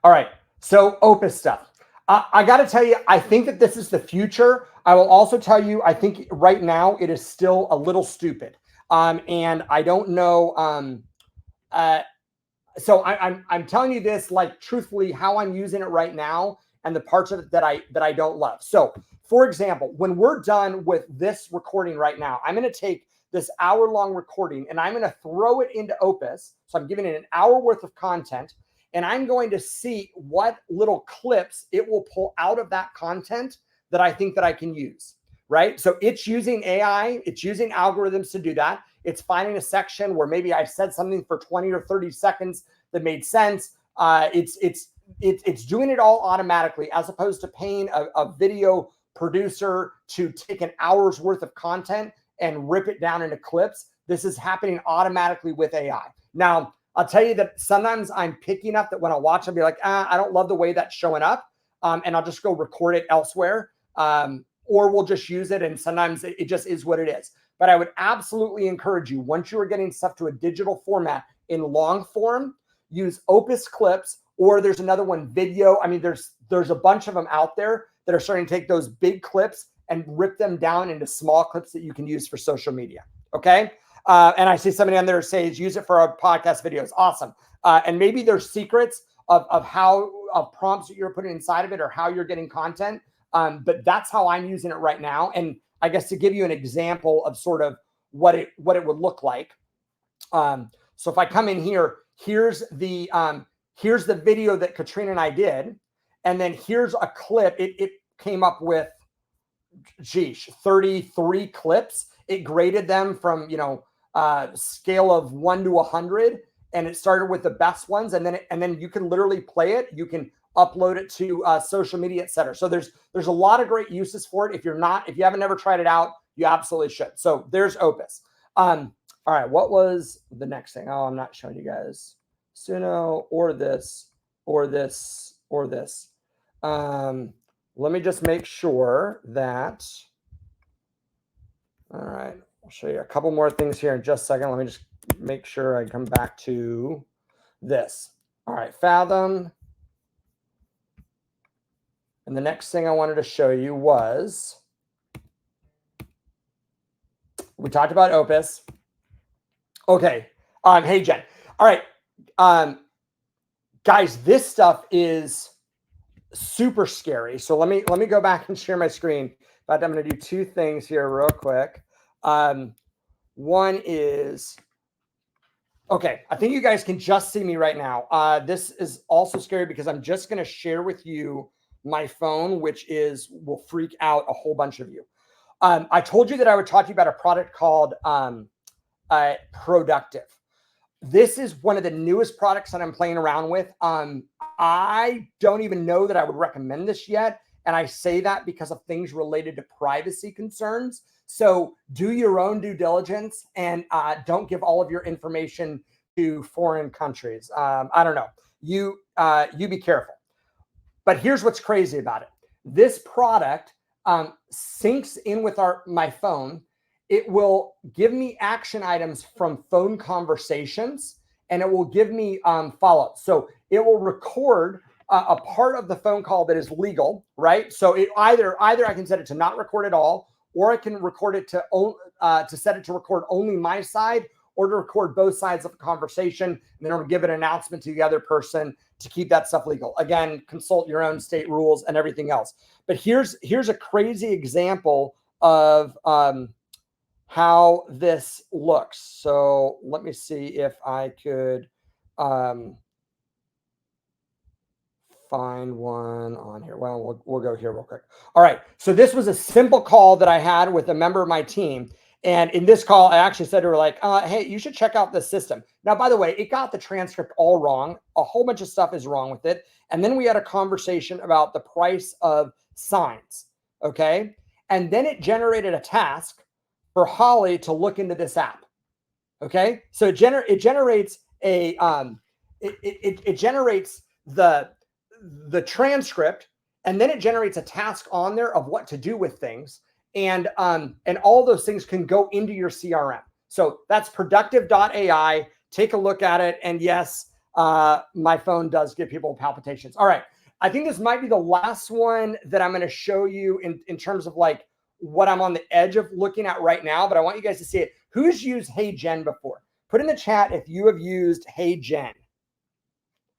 All right. So Opus stuff. I got to tell you, I think that this is the future. I will also tell you, I think right now it is still a little stupid. And I don't know. So I'm telling you this, like, truthfully, how I'm using it right now and the parts of it that I don't love. So for example, when we're done with this recording right now, I'm going to take this hour-long recording and I'm going to throw it into Opus. So I'm giving it an hour worth of content, and I'm going to see what little clips it will pull out of that content that I think that I can use, right? So it's using AI, it's using algorithms to do that. It's finding a section where maybe I said something for 20 or 30 seconds that made sense. It's doing it all automatically, as opposed to paying a video producer to take an hour's worth of content and rip it down into clips. This is happening automatically with AI. Now, I'll tell you that sometimes I'm picky enough that when I watch, I'll be like, I don't love the way that's showing up. And I'll just go record it elsewhere. Or we'll just use it. And sometimes it just is what it is. But I would absolutely encourage you, once you are getting stuff to a digital format in long form, use Opus clips, or there's another one, video. I mean, there's a bunch of them out there that are starting to take those big clips and rip them down into small clips that you can use for social media. Okay. And I see somebody on there says, use it for our podcast videos. Awesome. And maybe there's secrets of how prompts that you're putting inside of it or how you're getting content. But that's how I'm using it right now. And I guess to give you an example of sort of what it would look like. So if I come in here, here's the video that Katrina and I did. And then here's a clip. It came up with, 33 clips. It graded them from, scale of 1 to 100. And it started with the best ones. And then you can literally play it. You can upload it to social media, et cetera. So there's a lot of great uses for it. If you haven't ever tried it out, you absolutely should. So there's Opus. All right. What was the next thing? Oh, I'm not showing you guys. Suno or this or this or this. Let me just make sure that. All right. I'll show you a couple more things here in just a second. Let me just make sure I come back to this. All right. Fathom. And the next thing I wanted to show you was, we talked about Opus. Okay. Hey, Jen. All right. Guys, this stuff is super scary. So let me go back and share my screen. But I'm going to do two things here real quick. One is, okay, I think you guys can just see me right now. This is also scary because I'm just going to share with you my phone, which will freak out a whole bunch of you. I told you that I would talk to you about a product called Productive. This is one of the newest products that I'm playing around with. I don't even know that I would recommend this yet. And I say that because of things related to privacy concerns. So do your own due diligence and don't give all of your information to foreign countries. I don't know. You be careful. But here's what's crazy about it. This product syncs in with my phone. It will give me action items from phone conversations, and it will give me follow-up. So it will record a part of the phone call that is legal, right? So it either I can set it to not record at all, or I can record it to set it to record only my side, or to record both sides of the conversation, and then it'll give an announcement to the other person to keep that stuff legal. Again, consult your own state rules and everything else. But here's a crazy example of how this looks. So let me see if I could find one on here. Well, we'll go here real quick. All right. So this was a simple call that I had with a member of my team. And in this call, I actually said to her, like, hey, you should check out this system. Now, by the way, it got the transcript all wrong. A whole bunch of stuff is wrong with it. And then we had a conversation about the price of signs. Okay. And then it generated a task for Holly to look into this app. Okay. So it generates a, it generates the transcript, and then it generates a task on there of what to do with things. And all those things can go into your CRM. So that's productive.ai. Take a look at it. And yes, my phone does give people palpitations. All right. I think this might be the last one that I'm going to show you in terms of like what I'm on the edge of looking at right now, but I want you guys to see it. Who's used Hey Gen before? Put in the chat if you have used Hey Gen.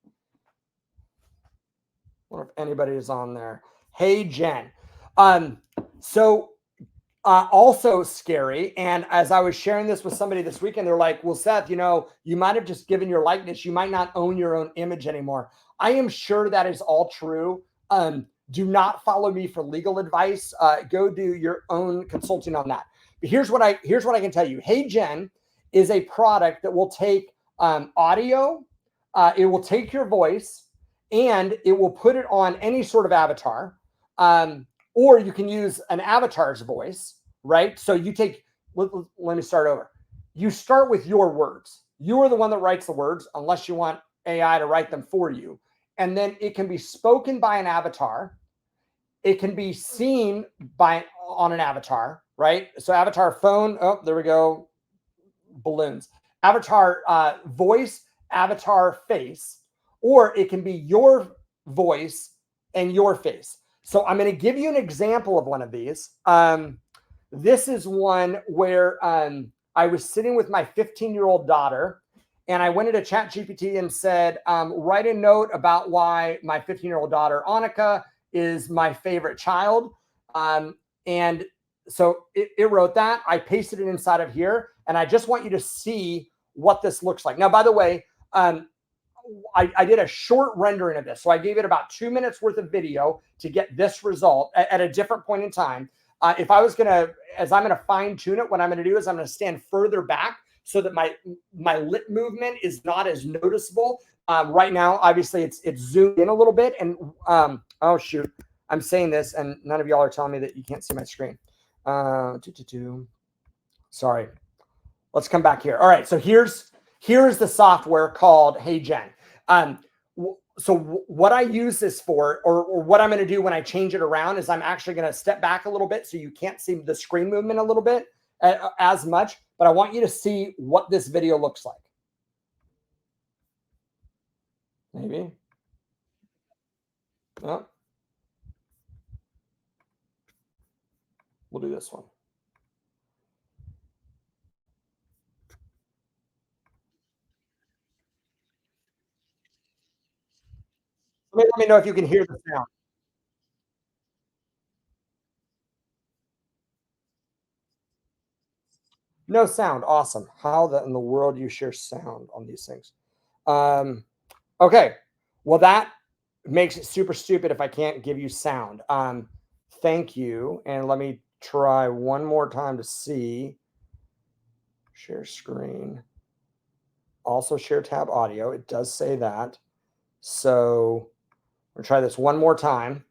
I wonder if anybody is on there. Hey Gen. Also scary. And as I was sharing this with somebody this weekend, they're like, well, Seth, you might have just given your likeness. You might not own your own image anymore. I am sure that is all true. Do not follow me for legal advice. Go do your own consulting on that. But here's what I can tell you. Hey Gen is a product that will take audio. It will take your voice, and it will put it on any sort of avatar. Or you can use an avatar's voice, right? So you take, let me start over. You start with your words. You are the one that writes the words, unless you want AI to write them for you. And then it can be spoken by an avatar. It can be seen on an avatar, right? So avatar phone, oh, there we go, balloons. Avatar voice, avatar face, or it can be your voice and your face. So I'm going to give you an example of one of these. This is one where I was sitting with my 15-year-old daughter, and I went into ChatGPT and said, write a note about why my 15-year-old daughter, Annika, is my favorite child. And so it wrote that. I pasted it inside of here, and I just want you to see what this looks like. Now, by the way, I did a short rendering of this. So I gave it about 2 minutes worth of video to get this result at a different point in time. If I was as I'm going to fine tune it, what I'm going to do is I'm going to stand further back so that my lip movement is not as noticeable. Right now, obviously it's zoomed in a little bit, and oh shoot, I'm saying this and none of y'all are telling me that you can't see my screen. Sorry. Let's come back here. All right. So here's the software called Hey Gen. So what I use this for, or what I'm going to do when I change it around, is I'm actually going to step back a little bit so you can't see the screen movement a little bit as much, but I want you to see what this video looks like. Maybe. Oh. We'll do this one. Let me know if you can hear the sound. No sound. Awesome. How in the world do you share sound on these things? Okay. Well, that makes it super stupid if I can't give you sound. Thank you. And let me try one more time to see. Share screen. Also share tab audio. It does say that. So we'll try this one more time.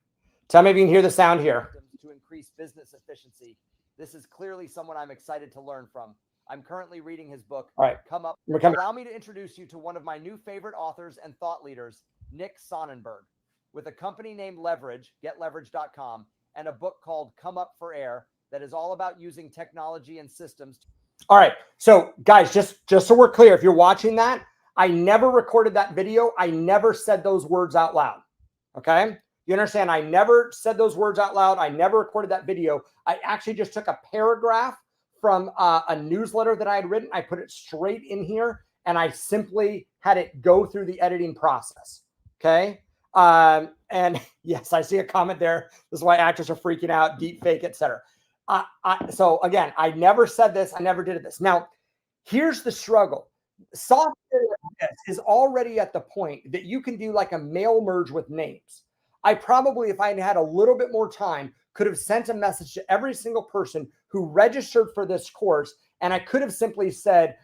Tell me if you can hear the sound here. To increase business efficiency. This is clearly someone I'm excited to learn from. I'm currently reading his book, All right. Come Up. Allow me to introduce you to one of my new favorite authors and thought leaders, Nick Sonnenberg, with a company named Leverage, getleverage.com, and a book called Come Up for Air that is all about using technology and systems. All right. So guys, just so we're clear, if you're watching that, I never recorded that video. I never said those words out loud. Okay. You understand? I never said those words out loud. I never recorded that video. I actually just took a paragraph from a newsletter that I had written. I put it straight in here, and I simply had it go through the editing process. Okay. And yes, I see a comment there. This is why actors are freaking out, deep fake, etc. So again, I never said this. I never did this. Now, here's the struggle. Software like this is already at the point that you can do like a mail merge with names. I probably, if I had had a little bit more time, could have sent a message to every single person who registered for this course. And I could have simply said,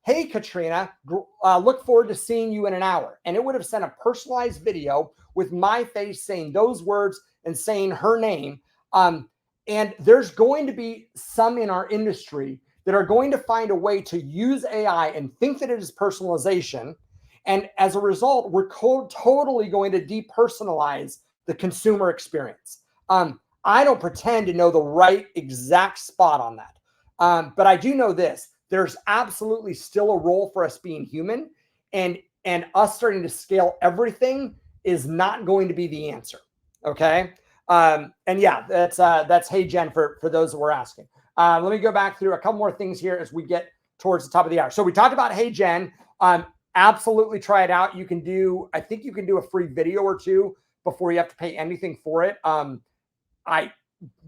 hey, Katrina, look forward to seeing you in an hour. And it would have sent a personalized video with my face saying those words and saying her name. And there's going to be some in our industry that are going to find a way to use AI and think that it is personalization. And as a result, we're totally going to depersonalize the consumer experience. I don't pretend to know the right exact spot on that. But I do know this. There's absolutely still a role for us being human, and us starting to scale everything is not going to be the answer. Okay. And yeah, that's Hey Jen for those that were asking. Let me go back through a couple more things here as we get towards the top of the hour. So we talked about Hey Jen. Absolutely try it out. I think you can do a free video or two before you have to pay anything for it.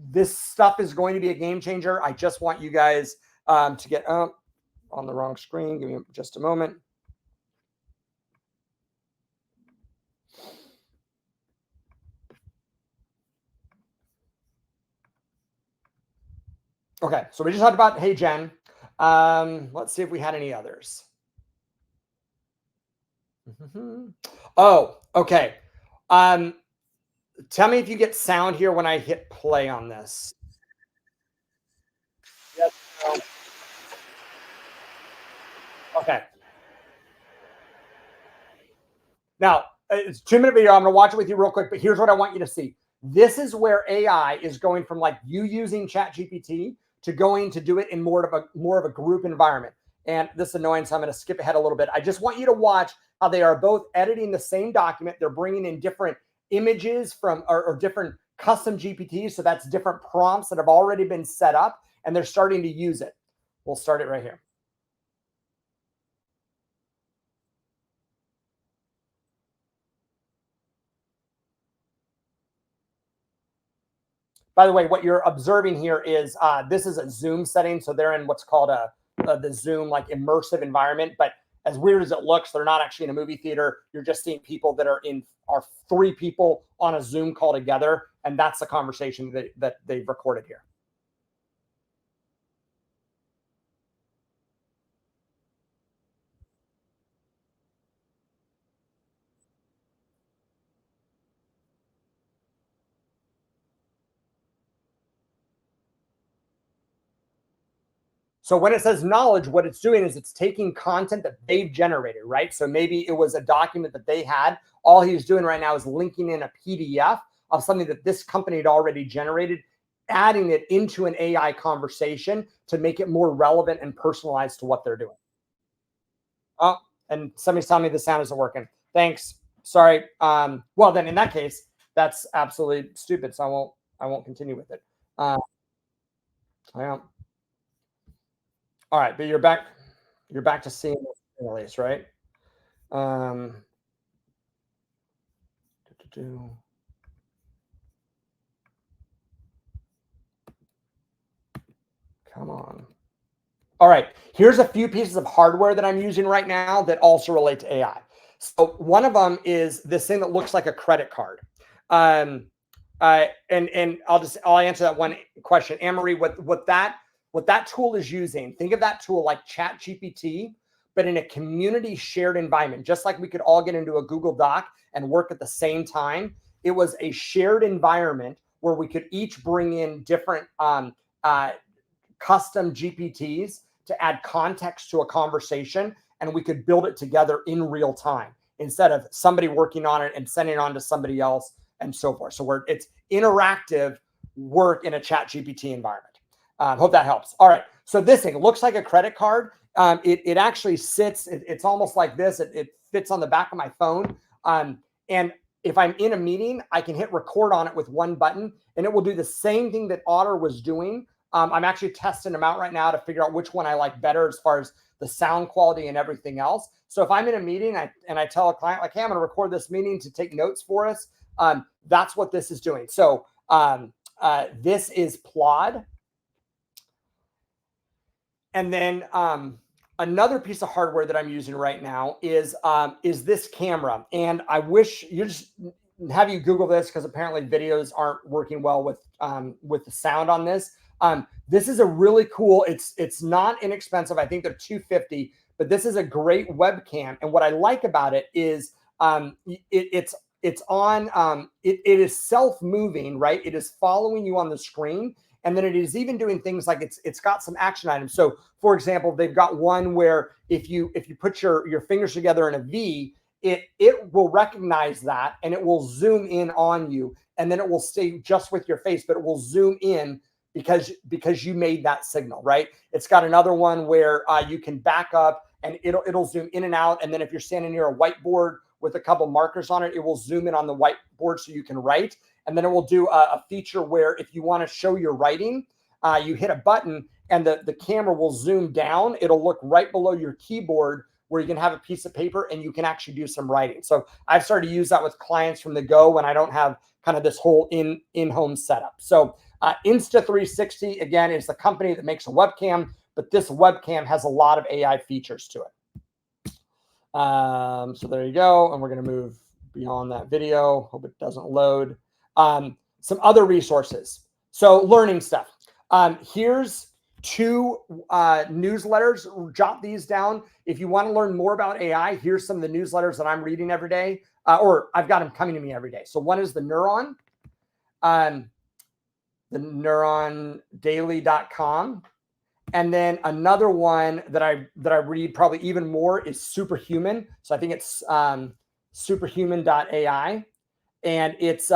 This stuff is going to be a game changer. I just want you guys to get on the wrong screen. Give me just a moment. Okay, so we just talked about Hey Jen. Let's see if we had any others. Oh, okay. Tell me if you get sound here when I hit play on this. Yes. No. Okay. Now, it's a 2-minute video. I'm going to watch it with you real quick, but here's what I want you to see. This is where AI is going from like you using ChatGPT to going to do it in more of a group environment. And this is annoying, so I'm going to skip ahead a little bit. I just want you to watch how they are both editing the same document. They're bringing in different images from or different custom GPTs. So that's different prompts that have already been set up, and they're starting to use it. We'll start it right here. By the way, what you're observing here is this is a Zoom setting. So they're in what's called the Zoom like immersive environment. But as weird as it looks, they're not actually in a movie theater. You're just seeing people that are 3 people on a Zoom call together. And that's the conversation that they've recorded here. So when it says knowledge, what it's doing is it's taking content that they've generated, right? So maybe it was a document that they had. All he's doing right now is linking in a PDF of something that this company had already generated, adding it into an AI conversation to make it more relevant and personalized to what they're doing. Oh, and somebody's telling me the sound isn't working. Thanks. Sorry. Well, then in that case, that's absolutely stupid. So I won't continue with it. Yeah. All right, but you're back to seeing this at least, right? Come on. All right, here's a few pieces of hardware that I'm using right now that also relate to AI. So one of them is this thing that looks like a credit card. And I'll answer that one question. Anne-Marie, what that tool is using, think of that tool like ChatGPT, but in a community shared environment, just like we could all get into a Google Doc and work at the same time. It was a shared environment where we could each bring in different custom GPTs to add context to a conversation, and we could build it together in real time instead of somebody working on it and sending it on to somebody else and so forth. So it's interactive work in a ChatGPT environment. Hope that helps. All right. So this thing looks like a credit card. It actually sits, it's almost like this. It fits on the back of my phone. And if I'm in a meeting, I can hit record on it with one button, and it will do the same thing that Otter was doing. I'm actually testing them out right now to figure out which one I like better as far as the sound quality and everything else. So if I'm in a meeting and I tell a client, like, hey, I'm going to record this meeting to take notes for us, that's what this is doing. So this is Plod. And then another piece of hardware that I'm using right now is this camera. And I wish you just have you Google this, because apparently videos aren't working well with the sound on this. This is a really cool. It's not inexpensive. I think they're $250, but this is a great webcam. And what I like about it is it's on. It is self-moving, right? It is following you on the screen. And then it is even doing things like it's got some action items. So for example, they've got one where if you put your fingers together in a V, it will recognize that and it will zoom in on you, and then it will stay just with your face, but it will zoom in because you made that signal, right? It's got another one where you can back up and it'll zoom in and out. And then if you're standing near a whiteboard with a couple markers on it, it will zoom in on the whiteboard so you can write. And then it will do a feature where if you want to show your writing, you hit a button and the camera will zoom down. It'll look right below your keyboard where you can have a piece of paper and you can actually do some writing. So I've started to use that with clients from the go when I don't have kind of this whole in-home setup. So Insta360, again, is the company that makes a webcam, but this webcam has a lot of AI features to it. So there you go. And we're going to move beyond that video. Hope it doesn't load. Some other resources. So learning stuff. Here's 2 newsletters. Jot these down. If you want to learn more about AI, here's some of the newsletters that I'm reading every day, or I've got them coming to me every day. So one is the Neuron, the neurondaily.com. And then another one that I read probably even more is Superhuman. So I think it's superhuman.ai. And it's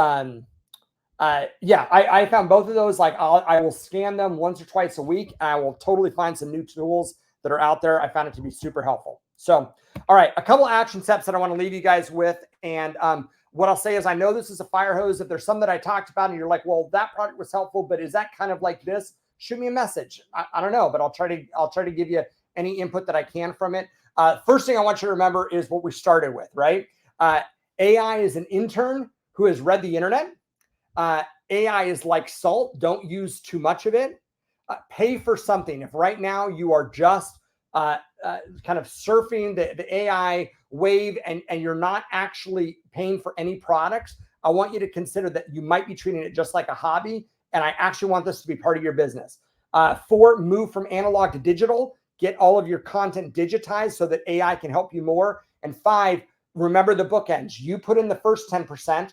yeah, I found both of those. Like I will scan them once or twice a week, and I will totally find some new tools that are out there. I found it to be super helpful. So, all right, a couple action steps that I want to leave you guys with. And what I'll say is, I know this is a fire hose. If there's some that I talked about and you're like, well, that product was helpful, but is that kind of like this? Shoot me a message. I don't know, but I'll try to give you any input that I can from it. First thing I want you to remember is what we started with, right? AI is an intern who has read the internet. AI is like salt. Don't use too much of it. Pay for something. If right now you are just kind of surfing the AI wave and you're not actually paying for any products, I want you to consider that you might be treating it just like a hobby. And I actually want this to be part of your business. 4, move from analog to digital. Get all of your content digitized so that AI can help you more. And 5, remember the bookends. You put in the first 10%.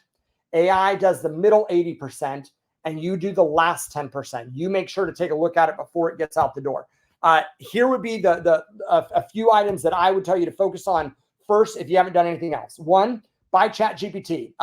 AI does the middle 80%, and you do the last 10%. You make sure to take a look at it before it gets out the door. Here would be a few items that I would tell you to focus on first if you haven't done anything else. 1, buy ChatGPT,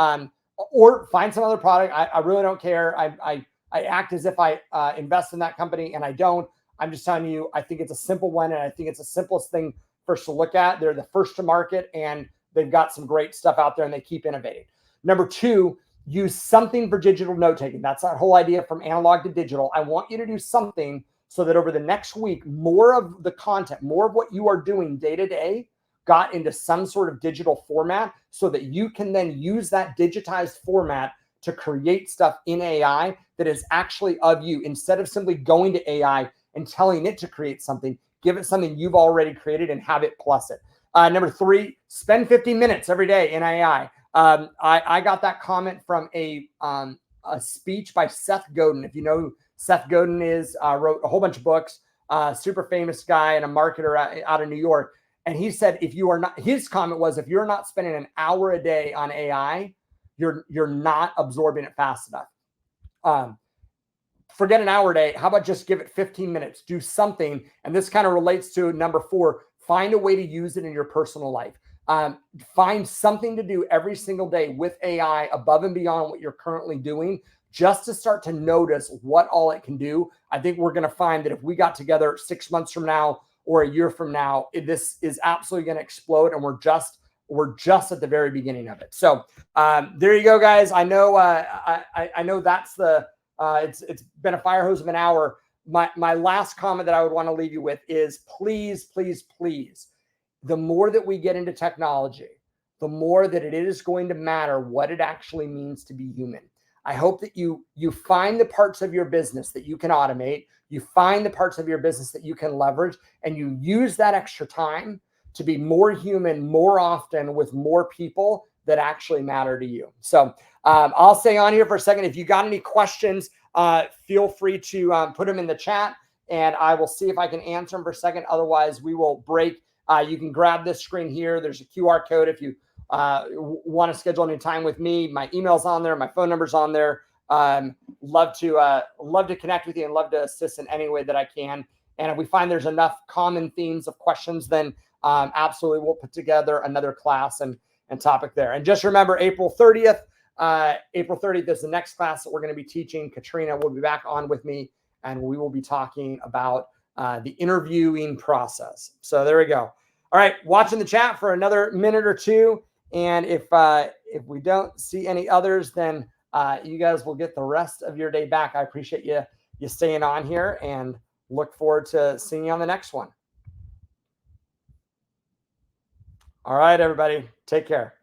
or find some other product. I really don't care. I act as if I invest in that company, and I don't. I'm just telling you, I think it's a simple one, and I think it's the simplest thing first to look at. They're the first to market, and they've got some great stuff out there, and they keep innovating. Number 2, use something for digital note taking. That's that whole idea from analog to digital. I want you to do something so that over the next week, more of the content, more of what you are doing day to day got into some sort of digital format so that you can then use that digitized format to create stuff in AI that is actually of you. Instead of simply going to AI and telling it to create something, give it something you've already created and have it plus it. Number 3, spend 15 minutes every day in AI. I got that comment from a speech by Seth Godin. If you know who Seth Godin is, wrote a whole bunch of books, super famous guy and a marketer out of New York. And he said, if you are not, his comment was, if you're not spending an hour a day on AI, you're not absorbing it fast enough. Forget an hour a day. How about just give it 15 minutes, do something. And this kind of relates to number 4, find a way to use it in your personal life. Find something to do every single day with AI above and beyond what you're currently doing, just to start to notice what all it can do. I think we're going to find that if we got together 6 months from now or a year from now, this is absolutely going to explode, and we're just at the very beginning of it. So there you go, guys. I know I know that's the it's been a fire hose of an hour. My last comment that I would want to leave you with is please, please, please. The more that we get into technology, the more that it is going to matter what it actually means to be human. I hope that you find the parts of your business that you can automate, you find the parts of your business that you can leverage, and you use that extra time to be more human more often with more people that actually matter to you. So I'll stay on here for a second. If you got any questions, feel free to put them in the chat, and I will see if I can answer them for a second. Otherwise, we will break. You can grab this screen here. There's a QR code if you want to schedule any time with me. My email's on there. My phone number's on there. Love to connect with you and love to assist in any way that I can. And if we find there's enough common themes of questions, then absolutely we'll put together another class and topic there. And just remember, April 30th is the next class that we're going to be teaching. Katrina will be back on with me, and we will be talking about the interviewing process. So there we go. All right, watching the chat for another minute or two. And if we don't see any others, then you guys will get the rest of your day back. I appreciate you staying on here, and look forward to seeing you on the next one. All right, everybody, take care.